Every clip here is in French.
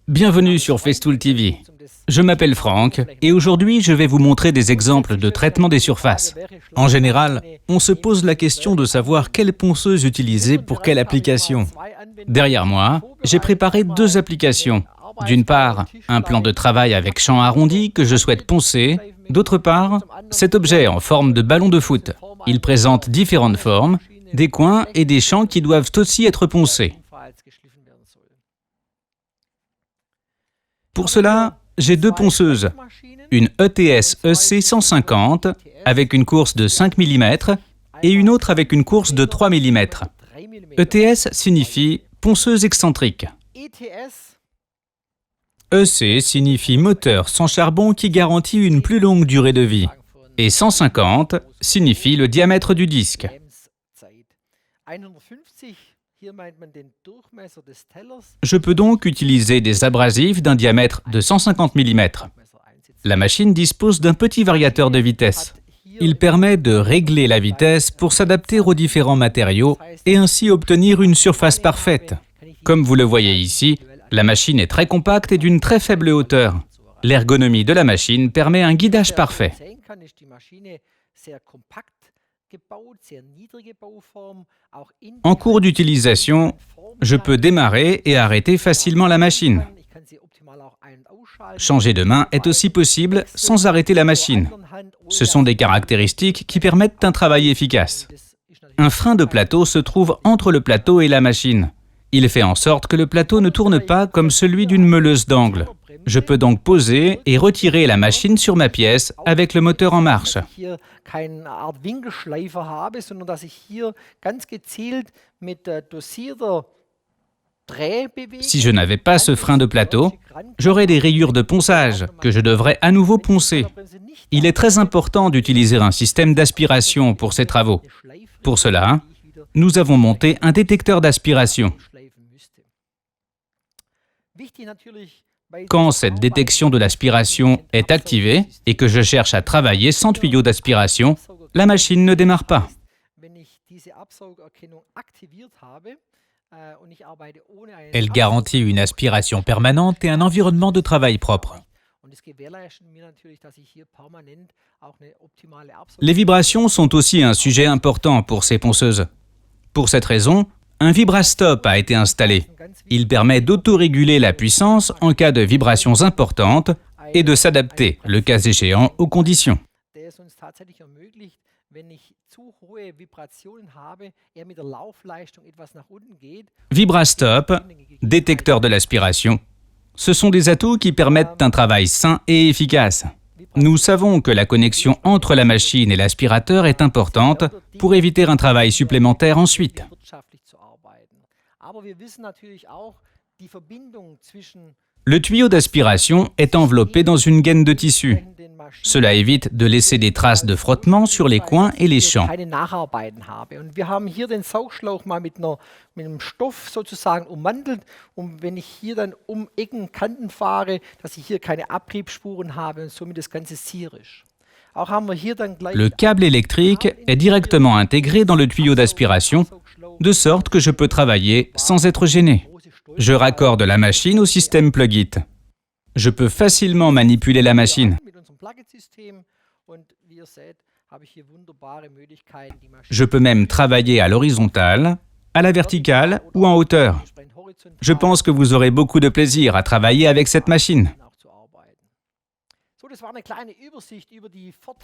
Bienvenue sur Festool TV. Je m'appelle Franck et aujourd'hui je vais vous montrer des exemples de traitement des surfaces. En général, on se pose la question de savoir quelle ponceuse utiliser pour quelle application. Derrière moi, j'ai préparé deux applications. D'une part, un plan de travail avec champ arrondi que je souhaite poncer. D'autre part, cet objet en forme de ballon de foot. Il présente différentes formes, des coins et des champs qui doivent aussi être poncés. Pour cela, j'ai deux ponceuses, une ETS EC 150 avec une course de 5 mm et une autre avec une course de 3 mm. ETS signifie ponceuse excentrique. EC signifie moteur sans charbon qui garantit une plus longue durée de vie. Et 150 signifie le diamètre du disque. Je peux donc utiliser des abrasifs d'un diamètre de 150 mm. La machine dispose d'un petit variateur de vitesse. Il permet de régler la vitesse pour s'adapter aux différents matériaux et ainsi obtenir une surface parfaite. Comme vous le voyez ici, la machine est très compacte et d'une très faible hauteur. L'ergonomie de la machine permet un guidage parfait. En cours d'utilisation, je peux démarrer et arrêter facilement la machine. Changer de main est aussi possible sans arrêter la machine. Ce sont des caractéristiques qui permettent un travail efficace. Un frein de plateau se trouve entre le plateau et la machine. Il fait en sorte que le plateau ne tourne pas comme celui d'une meuleuse d'angle. Je peux donc poser et retirer la machine sur ma pièce avec le moteur en marche. Si je n'avais pas ce frein de plateau, j'aurais des rayures de ponçage que je devrais à nouveau poncer. Il est très important d'utiliser un système d'aspiration pour ces travaux. Pour cela, nous avons monté un détecteur d'aspiration. Quand cette détection de l'aspiration est activée et que je cherche à travailler sans tuyau d'aspiration, la machine ne démarre pas. Elle garantit une aspiration permanente et un environnement de travail propre. Les vibrations sont aussi un sujet important pour ces ponceuses. Pour cette raison, un vibrastop a été installé. Il permet d'autoréguler la puissance en cas de vibrations importantes et de s'adapter, le cas échéant, aux conditions. Vibrastop, détecteur de l'aspiration. Ce sont des atouts qui permettent un travail sain et efficace. Nous savons que la connexion entre la machine et l'aspirateur est importante pour éviter un travail supplémentaire ensuite. Le tuyau d'aspiration est enveloppé dans une gaine de tissu. Cela évite de laisser des traces de frottement sur les coins et les champs. Le câble électrique est directement intégré dans le tuyau d'aspiration, de sorte que je peux travailler sans être gêné. Je raccorde la machine au système Plug-it. Je peux facilement manipuler la machine. Je peux même travailler à l'horizontale, à la verticale ou en hauteur. Je pense que vous aurez beaucoup de plaisir à travailler avec cette machine.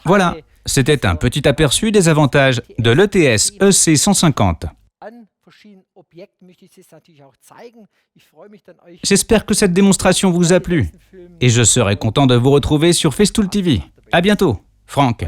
Voilà, c'était un petit aperçu des avantages de l'ETS EC 150. J'espère que cette démonstration vous a plu et je serai content de vous retrouver sur Festool TV. À bientôt, Franck.